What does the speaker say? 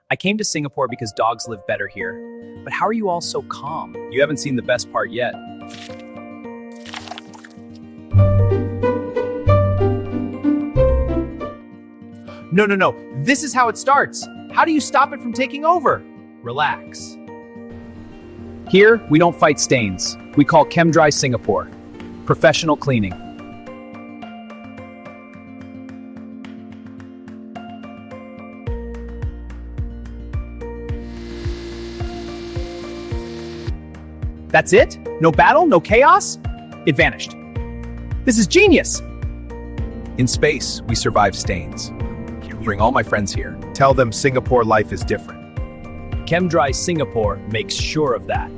I came to Singapore because dogs live better here. But how are you all so calm? You haven't seen the best part yet. No. This is how it starts. How do you stop it from taking over? Relax. Here, we don't fight stains. We call Chem-Dry Singapore. Professional cleaning. That's it? No battle? No chaos? It vanished. This is genius! In space, we survive stains. Bring all my friends here. Tell them Singapore life is different. Chem-Dry Singapore makes sure of that.